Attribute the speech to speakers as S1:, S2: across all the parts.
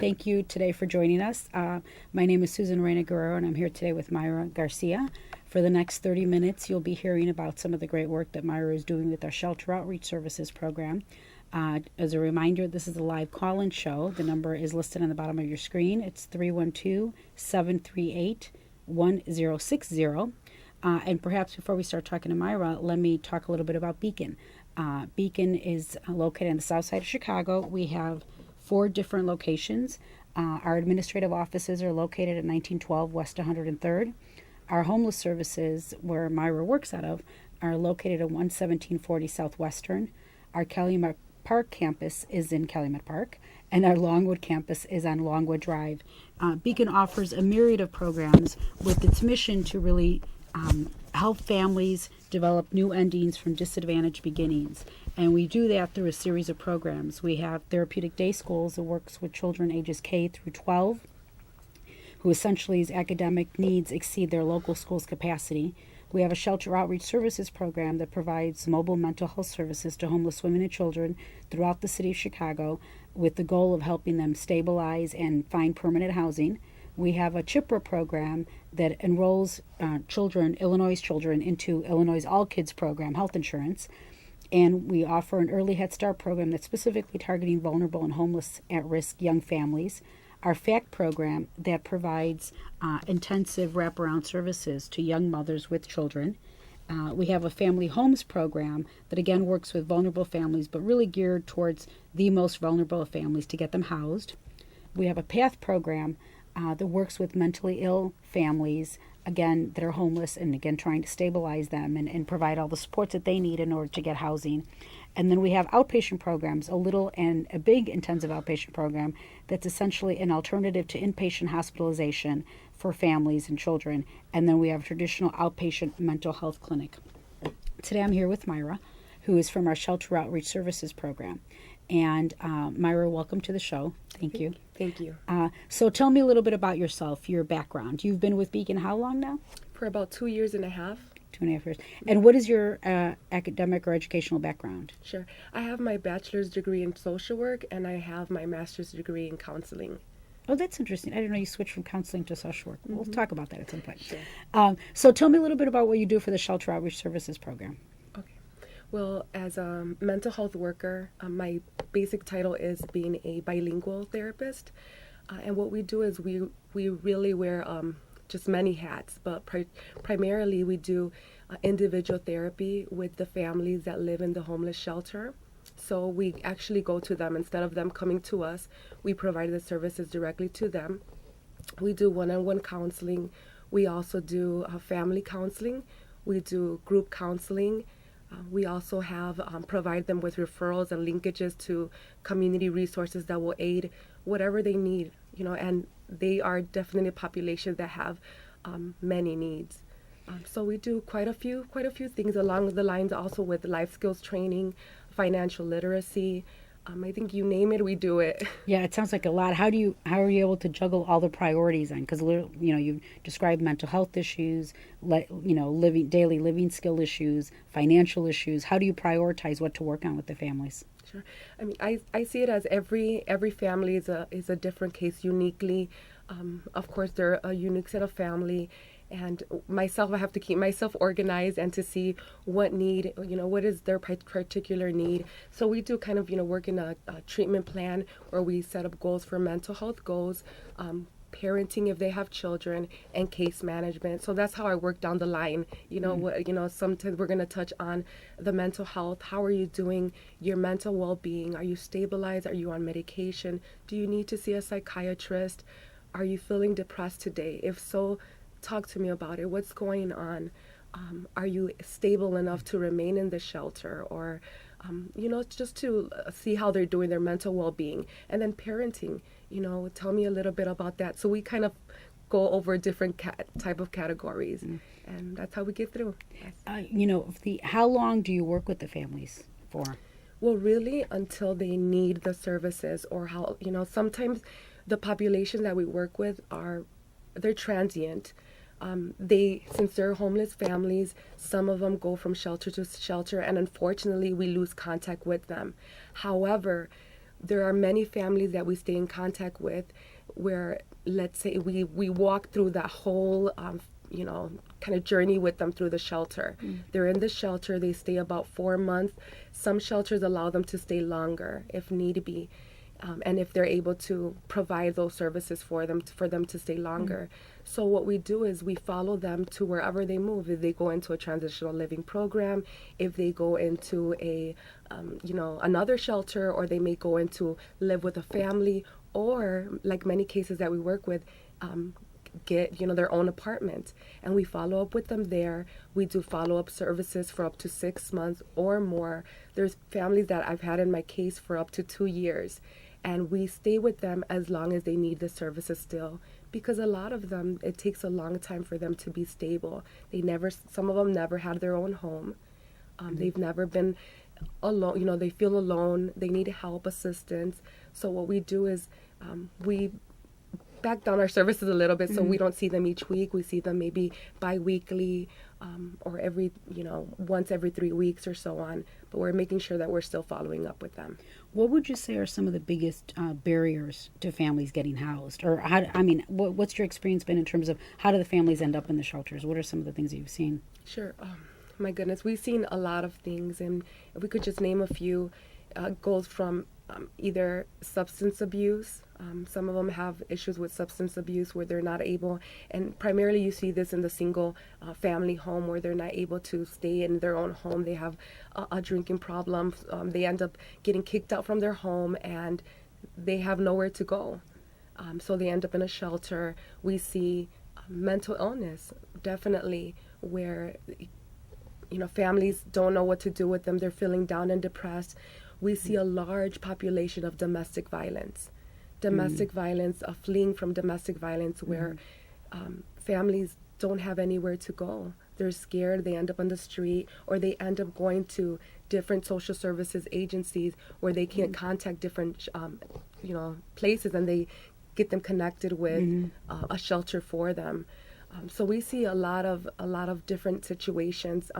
S1: Thank you today for joining us. My name is Susan Reyna Guerrero, and I'm here today with Mayra Garcia. For the next 30 minutes, you'll be hearing about some of the great work that Mayra is doing with our Shelter Outreach Services program. As a reminder, this is a live call-in show. The number is listed on the bottom of your screen. It's 312-738-1060. And perhaps before we start talking to Mayra, let me talk a little bit about Beacon. Beacon is located on the south side of Chicago. We have 4 different locations. Our administrative offices are located at 1912 West 103rd. Our homeless services, where Mayra works out of, are located at 11740 Southwestern. Our Calumet Park campus is in Calumet Park, and our Longwood campus is on Longwood Drive. Beacon offers a myriad of programs with its mission to really help families develop new endings from disadvantaged beginnings. And we do that through a series of programs. We have therapeutic day schools that works with children ages K through 12, who essentially's academic needs exceed their local school's capacity. We have a shelter outreach services program that provides mobile mental health services to homeless women and children throughout the city of Chicago with the goal of helping them stabilize and find permanent housing. We have a CHIPRA program that enrolls Illinois children into Illinois' All Kids program, health insurance. And we offer an early Head Start program that's specifically targeting vulnerable and homeless at-risk young families. Our FACT program that provides intensive wraparound services to young mothers with children. We have a family homes program that again works with vulnerable families, but really geared towards the most vulnerable of families to get them housed. We have a PATH program that works with mentally ill families, again, that are homeless, and again, trying to stabilize them and provide all the supports that they need in order to get housing. And then we have outpatient programs, a little and a big intensive outpatient program that's essentially an alternative to inpatient hospitalization for families and children. And then we have a traditional outpatient mental health clinic. Today I'm here with Mayra, who is from our Shelter Outreach Services program. And Mayra, welcome to the show. Thank you.
S2: Thank you.
S1: So tell me a little bit about yourself, your background. You've been with Beacon how long now?
S2: For about 2 years and a half.
S1: 2.5 years. And what is your academic or educational background?
S2: Sure. I have my bachelor's degree in social work, and I have my master's degree in counseling.
S1: Oh, that's interesting. I didn't know you switched from counseling to social work. We'll talk about that at some point.
S2: Sure.
S1: So tell me a little bit about what you do for the Shelter Outreach Services program.
S2: Okay. Well, as a mental health worker, my basic title is being a bilingual therapist. And what we do is we really wear just many hats, but primarily we do individual therapy with the families that live in the homeless shelter. So we actually go to them instead of them coming to us. We provide the services directly to them. We do one-on-one counseling. We also do family counseling. We do group counseling. We also have provide them with referrals and linkages to community resources that will aid whatever they need, and they are definitely a population that have many needs. So we do quite a few things along the lines also with life skills training, financial literacy. I think you name it, we do it.
S1: Yeah, it sounds like a lot. How are you able to juggle all the priorities on? Because you described mental health issues, daily living skill issues, financial issues. How do you prioritize what to work on with the families?
S2: Sure. I mean, I see it as every family is a different case uniquely. Of course, they're a unique set of family. And myself, I have to keep myself organized and to see what need, what is their particular need. So we do kind of, work in a treatment plan where we set up goals for mental health goals, parenting if they have children, and case management. So that's how I work down the line. Sometimes we're going to touch on the mental health. How are you doing your mental well-being? Are you stabilized? Are you on medication? Do you need to see a psychiatrist? Are you feeling depressed today? If so, talk to me about it. What's going on? Are you stable enough to remain in the shelter? Or, just to see how they're doing their mental well-being. And then parenting, tell me a little bit about that. So we kind of go over different type of categories. And that's how we get through.
S1: How long do you work with the families for?
S2: Well, really until they need the services, or how, sometimes the population that we work with they're transient. Since they're homeless families, some of them go from shelter to shelter, and unfortunately we lose contact with them. However, there are many families that we stay in contact with where, let's say, we walk through that whole, kind of journey with them through the shelter. They're in the shelter, they stay about 4 months. Some shelters allow them to stay longer if need be. And if they're able to provide those services for them to stay longer. So what we do is we follow them to wherever they move. If they go into a transitional living program, if they go into a, another shelter, or they may go into live with a family, or like many cases that we work with, get their own apartment, and we follow up with them there. We do follow-up services for up to 6 months or more. There's families that I've had in my case for up to 2 years, and we stay with them as long as they need the services still, because a lot of them, it takes a long time for them to be stable. Some of them never had their own home. They've never been alone. They feel alone. They need help, assistance. So what we do is we back down our services a little bit, so we don't see them each week. We see them maybe bi-weekly, or once every 3 weeks or so on. But we're making sure that we're still following up with them.
S1: What would you say are some of the biggest barriers to families getting housed? Or what's your experience been in terms of how do the families end up in the shelters? What are some of the things that you've seen?
S2: Sure. My goodness, we've seen a lot of things, and if we could just name a few, goes from either substance abuse. Some of them have issues with substance abuse where they're not able, and primarily you see this in the single family home where they're not able to stay in their own home. They have a drinking problem. They end up getting kicked out from their home, and they have nowhere to go. So they end up in a shelter. We see mental illness, definitely, where families don't know what to do with them. They're feeling down and depressed. We see a large population of domestic violence. Violence, fleeing from domestic violence, where families don't have anywhere to go. They're scared. They end up on the street, or they end up going to different social services agencies where they can't contact different, places, and they get them connected with a shelter for them. So we see a lot of different situations.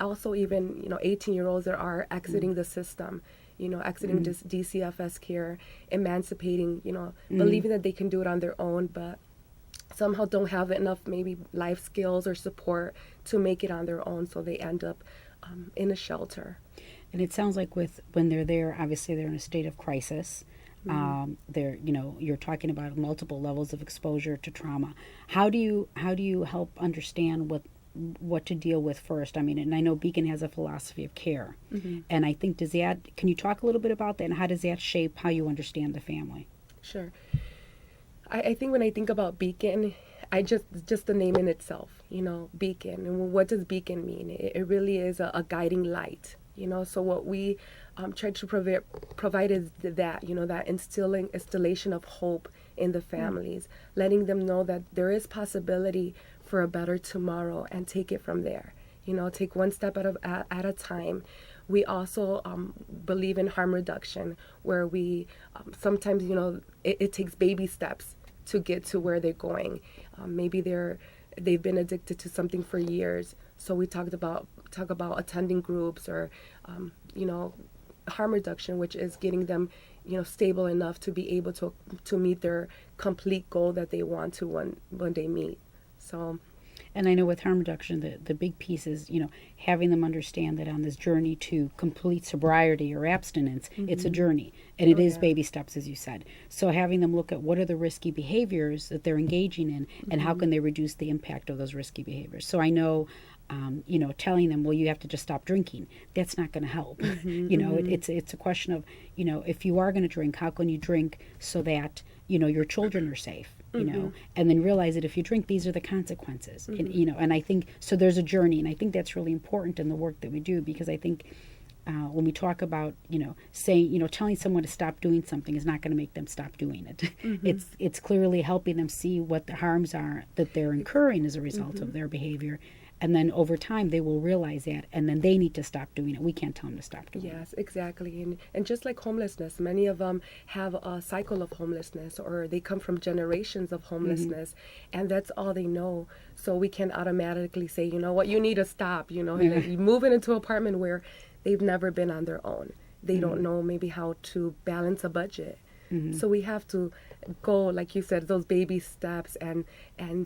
S2: Also, even 18-year-olds that are exiting the system. Exiting this DCFS care, emancipating, believing that they can do it on their own, but somehow don't have enough maybe life skills or support to make it on their own, so they end up in a shelter.
S1: And it sounds like when they're there, obviously they're in a state of crisis. You're talking about multiple levels of exposure to trauma. How do you help understand what to deal with first? And I know Beacon has a philosophy of care, and I think can you talk a little bit about that, and how does that shape how you understand the family?
S2: Sure. I think when I think about Beacon, I just the name in itself, Beacon, and what does Beacon mean? It really is a guiding light, So what we try to provide is that installation of hope in the families, letting them know that there is possibility for a better tomorrow, and take it from there. Take one step at a time. We also believe in harm reduction, where we sometimes it takes baby steps to get to where they're going. Maybe they've been addicted to something for years, so we talk about attending groups, or harm reduction, which is getting them stable enough to be able to meet their complete goal that they want to one day meet. So,
S1: and I know with harm reduction, the big piece is, having them understand that on this journey to complete sobriety or abstinence, it's a journey, and it is baby steps, as you said. So having them look at what are the risky behaviors that they're engaging in, and how can they reduce the impact of those risky behaviors. So I know, telling them, well, you have to just stop drinking, that's not going to help. It's a question of, if you are going to drink, how can you drink so that, your children are safe? And then realize that if you drink, these are the consequences. And I think, so there's a journey, and I think that's really important in the work that we do, because I think when we talk about, saying, telling someone to stop doing something is not going to make them stop doing it. It's clearly helping them see what the harms are that they're incurring as a result of their behavior. And then over time, they will realize that, and then they need to stop doing it. We can't tell them to stop doing it.
S2: Yes, exactly. And just like homelessness, many of them have a cycle of homelessness, or they come from generations of homelessness, and that's all they know. So we can automatically say, you know what, you need to stop, like moving into an apartment where they've never been on their own. They don't know maybe how to balance a budget. So we have to go, like you said, those baby steps and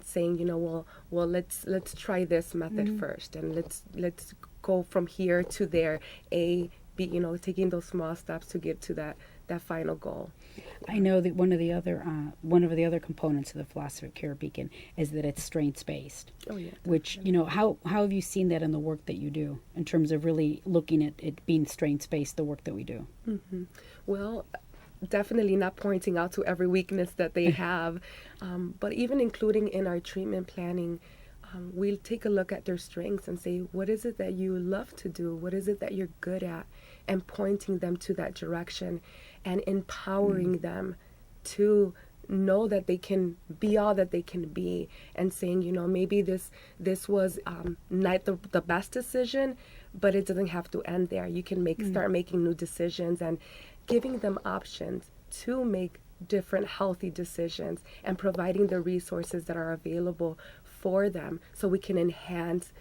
S2: saying, well, let's try this method first, and let's go from here to there. Taking those small steps to get to that final goal.
S1: I know that one of the other components of the philosophy of care Beacon is that it's strengths based.
S2: Oh yeah.
S1: Which how have you seen that in the work that you do in terms of really looking at it being strengths based, the work that we do?
S2: Well, definitely not pointing out to every weakness that they have, but even including in our treatment planning, we'll take a look at their strengths and say, what is it that you love to do? What is it that you're good at? And pointing them to that direction and empowering them to know that they can be all that they can be, and saying, maybe this was not the best decision, but it doesn't have to end there. You can start making new decisions, and giving them options to make different healthy decisions, and providing the resources that are available for them so we can enhance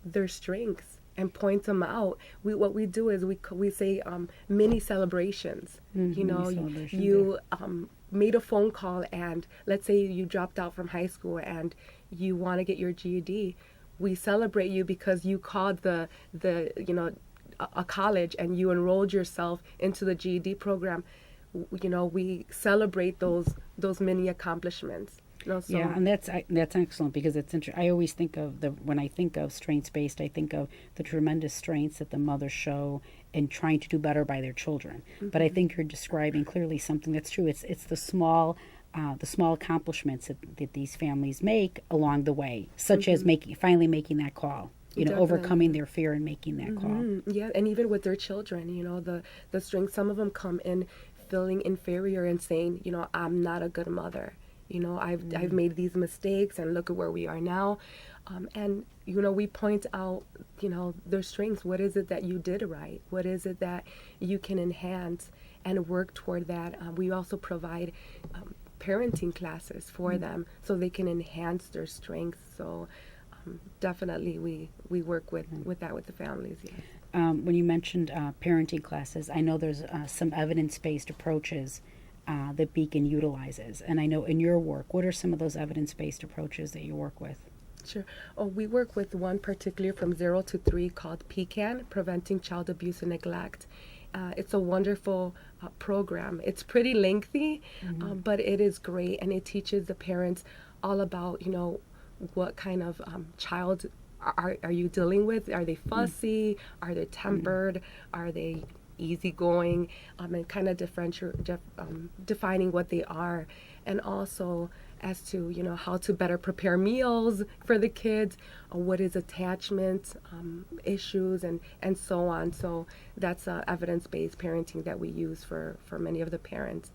S2: their strengths and point them out. What we do is we say mini celebrations. You made a phone call, and let's say you dropped out from high school and you want to get your GED. We celebrate you because you called a college and you enrolled yourself into the GED program. We celebrate those mini accomplishments.
S1: Yeah, and that's excellent, because it's I always think of when I think of strengths based, I think of the tremendous strengths that the mothers show in trying to do better by their children. But I think you're describing clearly something that's true. It's the small accomplishments that these families make along the way, such as finally making that call. Overcoming their fear and making that call.
S2: Yeah, and even with their children, the strength. Some of them come in feeling inferior and saying, I'm not a good mother. I've made these mistakes, and look at where we are now. And we point out, their strengths. What is it that you did right? What is it that you can enhance and work toward that? We also provide parenting classes for them so they can enhance their strengths. So definitely we work with that with the families. Yeah.
S1: When you mentioned parenting classes, I know there's some evidence-based approaches that Beacon utilizes. And I know in your work, what are some of those evidence-based approaches that you work with?
S2: Sure. We work with one particular from 0 to 3 called PCAN, Preventing Child Abuse and Neglect. It's a wonderful program. It's pretty lengthy, but it is great, and it teaches the parents all about, what kind of child are you dealing with? Are they fussy? Are they tempered? Are they easygoing? And kind of defining what they are, and also as to how to better prepare meals for the kids, what is attachment issues, and so on. So that's evidence-based parenting that we use for many of the parents.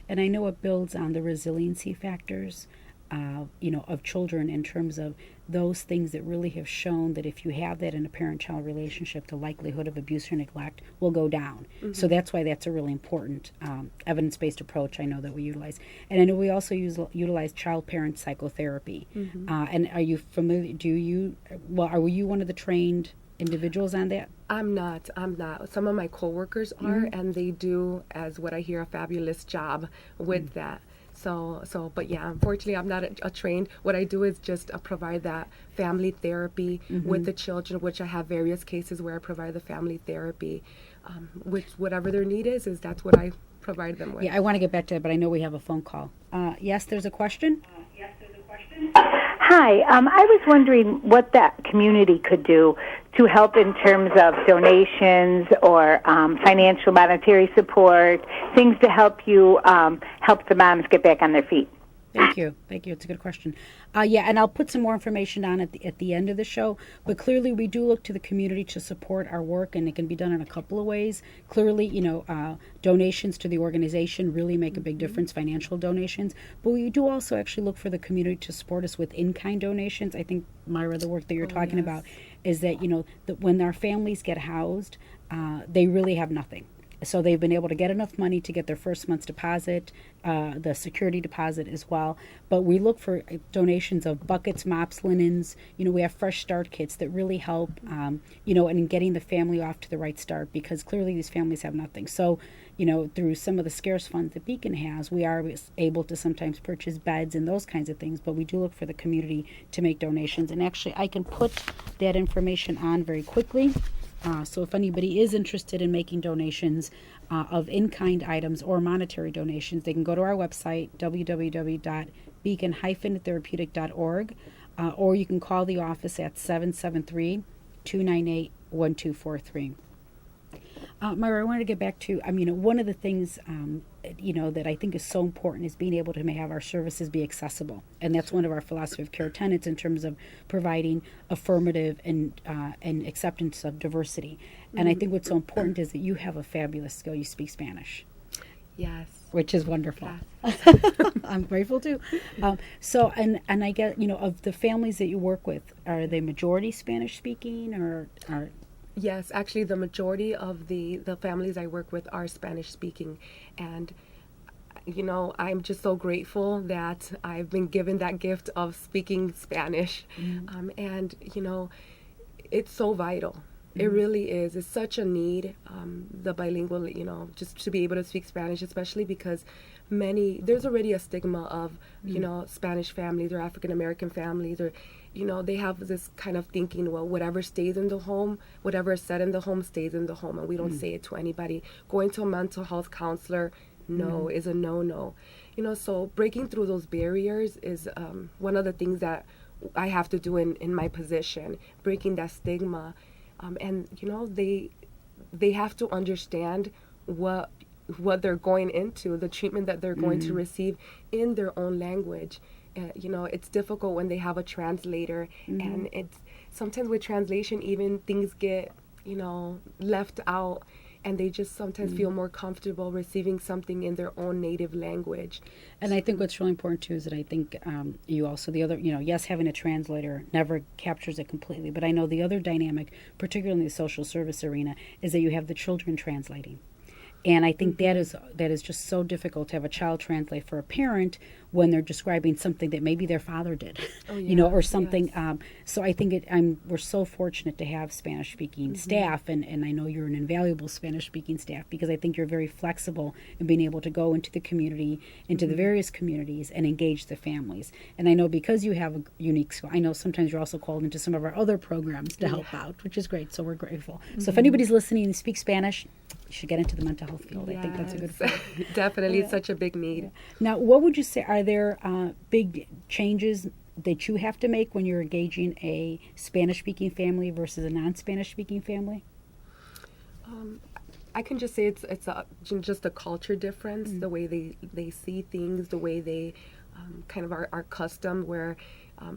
S1: And I know it builds on the resiliency factors of children, in terms of those things that really have shown that if you have that in a parent-child relationship, the likelihood of abuse or neglect will go down. So that's why that's a really important evidence-based approach I know that we utilize. And I know we also utilize child-parent psychotherapy. And are you familiar, are you one of the trained individuals on that?
S2: I'm not. Some of my coworkers are, and they do, as what I hear, a fabulous job with that. But yeah, unfortunately, I'm not a trained. What I do is just provide that family therapy with the children, which I have various cases where I provide the family therapy, which whatever their need is that's what I provide them with.
S1: Yeah, I want to get back to that, but I know we have a phone call. Yes, there's a question?
S3: Hi, I was wondering what that community could do to help in terms of donations or financial monetary support, things to help you help the moms get back on their feet.
S1: Thank you. It's a good question. And I'll put some more information on at the end of the show. But clearly, we do look to the community to support our work, and it can be done in a couple of ways. Clearly, donations to the organization really make a big difference, financial donations. But we do also actually look for the community to support us with in-kind donations. I think, Mayra, the work that you're talking about is that, that when our families get housed, they really have nothing. So they've been able to get enough money to get their first month's deposit, the security deposit as well. But we look for donations of buckets, mops, linens. We have fresh start kits that really help, and in getting the family off to the right start, because clearly these families have nothing. So, through some of the scarce funds that Beacon has, we are able to sometimes purchase beds and those kinds of things, but we do look for the community to make donations. And actually, I can put that information on very quickly. So if anybody is interested in making donations of in-kind items or monetary donations, they can go to our website, www.beacon-therapeutic.org, or you can call the office at 773-298-1243. Mayra, I wanted to get back to, one of the things, that I think is so important is being able to have our services be accessible. And that's one of our philosophy of care tenets in terms of providing affirmative and acceptance of diversity. And I think what's so important is that you have a fabulous skill. You speak Spanish.
S2: Yes.
S1: Which is wonderful.
S2: Yes.
S1: I'm grateful too. So I get, of the families that you work with, are they majority Spanish speaking or are...
S2: Yes, actually, the majority of the families I work with are Spanish speaking. And, I'm just so grateful that I've been given that gift of speaking Spanish. And, it's so vital. It really is. It's such a need, the bilingual, just to be able to speak Spanish, especially because there's already a stigma of, Spanish families or African American families, or, they have this kind of thinking, well, whatever stays in the home, whatever is said in the home stays in the home, and we don't say it to anybody. Going to a mental health counselor, is a no-no. So breaking through those barriers is one of the things that I have to do in my position, breaking that stigma. And they have to understand what they're going into, the treatment that they're going to receive in their own language. It's difficult when they have a translator, and it's sometimes with translation even things get left out, and they just sometimes feel more comfortable receiving something in their own native language.
S1: And I think what's really important too is that I think you also, the other, yes, having a translator never captures it completely, but I know the other dynamic, particularly in the social service arena, is that you have the children translating. And I think that is just so difficult to have a child translate for a parent when they're describing something that maybe their father did, or something. Yes. So I think we're so fortunate to have Spanish-speaking staff, and I know you're an invaluable Spanish-speaking staff, because I think you're very flexible in being able to go into the community, into the various communities, and engage the families. And I know because you have a unique skill, I know sometimes you're also called into some of our other programs to help out, which is great. So we're grateful. So if anybody's listening and speaks Spanish, you should get into the mental health field. Yes. I think that's a good thing.
S2: Definitely, it's such a big need.
S1: Now, what would you say, are there big changes that you have to make when you're engaging a Spanish-speaking family versus a non-Spanish-speaking family?
S2: I can just say it's just a culture difference, the way they see things, the way they kind of are accustomed, where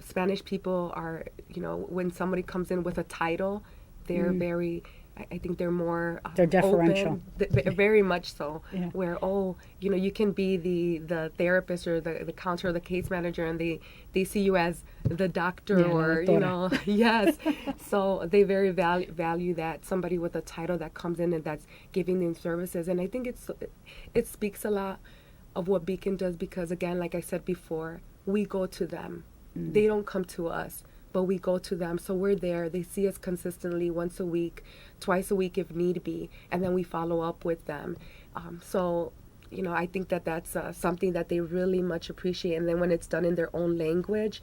S2: Spanish people are, when somebody comes in with a title, they're very... I think they're more
S1: they're deferential,
S2: very much so.
S1: Yeah.
S2: Where you can be the therapist or the counselor or the case manager, and they see you as the doctor or yes. So they very value that somebody with a title that comes in and that's giving them services, and I think it speaks a lot of what Beacon does, because again, like I said before, we go to them. They don't come to us, but we go to them. So we're there. They see us consistently once a week, twice a week if need be, and then we follow up with them. So I think that's something that they really much appreciate. And then when it's done in their own language,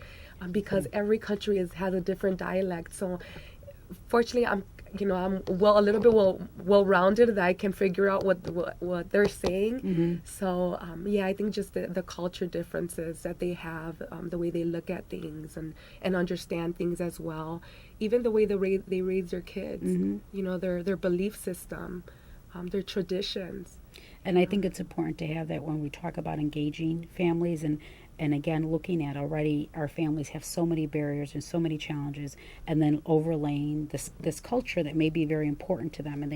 S2: because every country has a different dialect. So fortunately, I'm a little bit well-rounded, that I can figure out what they're saying. So I think just the culture differences that they have, the way they look at things and understand things as well, even the way they raise their kids, their belief system, their traditions.
S1: And I think it's important to have that when we talk about engaging families, and And again, looking at already, our families have so many barriers and so many challenges, and then overlaying this culture that may be very important to them, and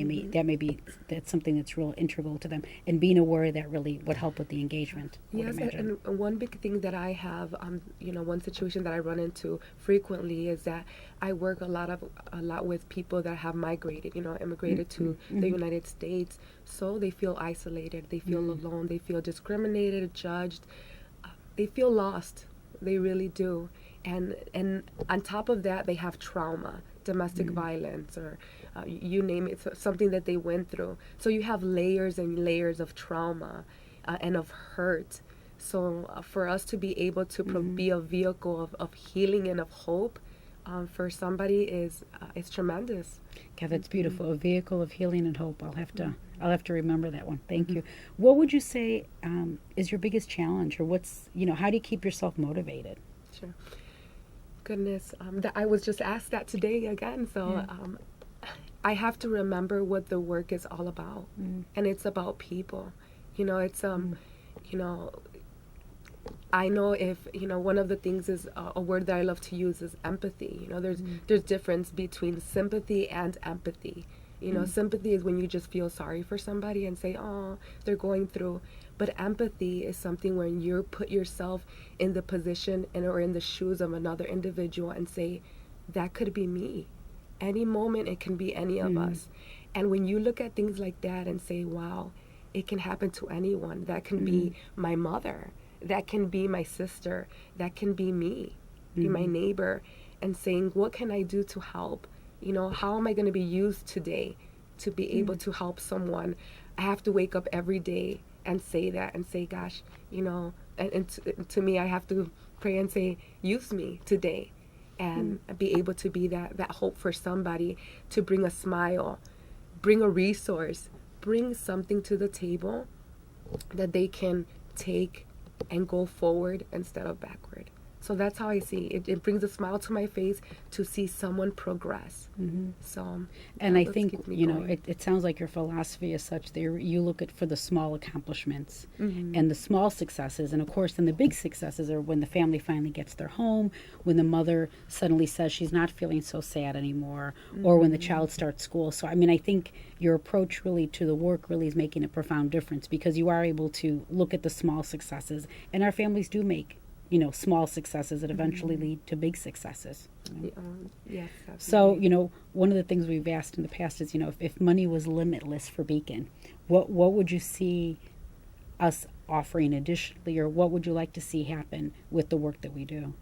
S1: that's something that's real integral to them, and being aware of that really would help with the engagement.
S2: Yes, and one big thing that I have, one situation that I run into frequently is that I work a lot with people that have migrated, immigrated to the United States, so they feel isolated, they feel alone, they feel discriminated, judged, they feel lost, they really do, and on top of that, they have trauma, domestic violence, or you name it, something that they went through. So you have layers and layers of trauma and of hurt. So for us to be able to be a vehicle of healing and of hope for somebody is tremendous.
S1: Yeah, that's beautiful. A vehicle of healing and hope. I'll have to remember that one. Thank you. What would you say is your biggest challenge, or how do you keep yourself motivated?
S2: Sure. Goodness, I was just asked that today again. So I have to remember what the work is all about, and it's about people. It's I know if one of the things is a word that I love to use is empathy. There's difference between sympathy and empathy. Sympathy is when you just feel sorry for somebody and say, oh, they're going through. But empathy is something when you put yourself in the position or in the shoes of another individual and say, that could be me. Any moment, it can be any of us. And when you look at things like that and say, wow, it can happen to anyone. That can be my mother. That can be my sister. That can be me, be my neighbor. And saying, what can I do to help? How am I going to be used today to be able to help someone? I have to wake up every day and say that and say, gosh, and to me, I have to pray and say, use me today, and be able to be that hope for somebody, to bring a smile, bring a resource, bring something to the table that they can take and go forward instead of backward. So that's how I see it. It brings a smile to my face to see someone progress. So,
S1: and I think it sounds like your philosophy is such that you look for the small accomplishments and the small successes, and of course, then the big successes are when the family finally gets their home, when the mother suddenly says she's not feeling so sad anymore, or when the child starts school. So I think your approach really to the work really is making a profound difference, because you are able to look at the small successes, and our families do make small successes that eventually lead to big successes.
S2: Yes, absolutely.
S1: So, one of the things we've asked in the past is, if money was limitless for Beacon, what would you see us offering additionally, or what would you like to see happen with the work that we do?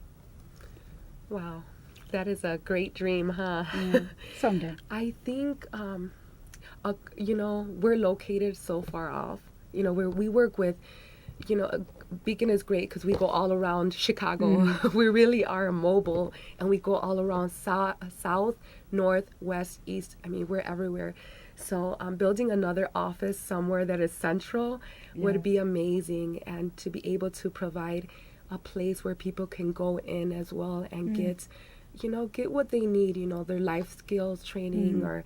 S2: Wow, that is a great dream, huh?
S1: Yeah, someday.
S2: I think, we're located so far off. We work with, Beacon is great because we go all around Chicago. We really are mobile, and we go all around south, north, west, east. We're everywhere. So building another office somewhere that is central would be amazing, and to be able to provide a place where people can go in as well and get what they need, their life skills training, or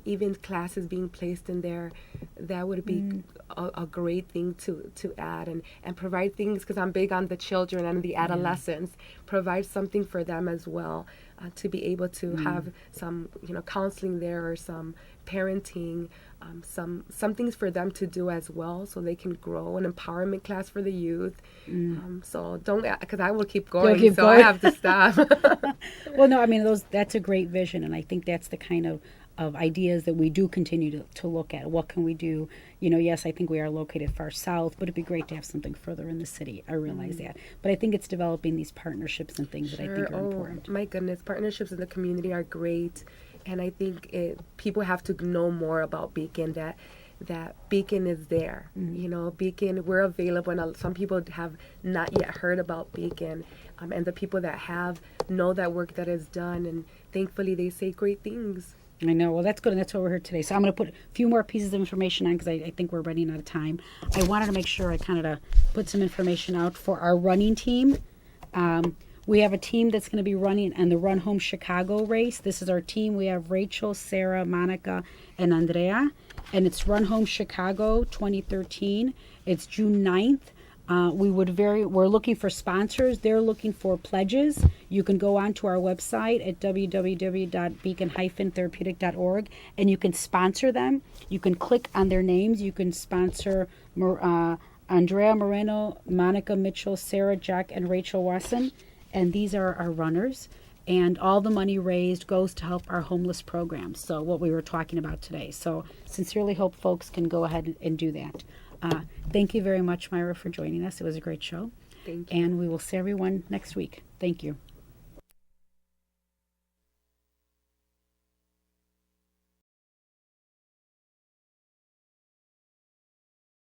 S2: even classes being placed in there. That would be a great thing to add and provide things, because I'm big on the children and the adolescents, provide something for them as well, to be able to have some, counseling there, or some parenting, some things for them to do as well, so they can grow, an empowerment class for the youth. So don't, because I will keep going, I have to stop.
S1: Well, no, that's a great vision, and I think that's the kind of ideas that we do continue to look at. What can we do? Yes, I think we are located far south, but it'd be great to have something further in the city. I realize that. But I think it's developing these partnerships and things that I think are important.
S2: My goodness, partnerships in the community are great. And I think people have to know more about Beacon, that Beacon is there. Beacon, we're available, and some people have not yet heard about Beacon. And the people that have know that work that is done, and thankfully they say great things.
S1: I know. Well, that's good, and that's why we're here today. So I'm going to put a few more pieces of information on, because I think we're running out of time. I wanted to make sure I kind of put some information out for our running team. We have a team that's going to be running on the Run Home Chicago race. This is our team. We have Rachel, Sarah, Monica, and Andrea. And it's Run Home Chicago 2013. It's June 9th. We're looking for sponsors. They're looking for pledges. You can go onto our website at www.beacon-therapeutic.org and you can sponsor them. You can click on their names. You can sponsor Andrea Moreno, Monica Mitchell, Sarah Jack, and Rachel Wasson. And these are our runners. And all the money raised goes to help our homeless programs. So what we were talking about today. So sincerely hope folks can go ahead and do that. Thank you very much, Mayra, for joining us. It was a great show.
S2: Thank you.
S1: And we will see everyone next week. Thank you.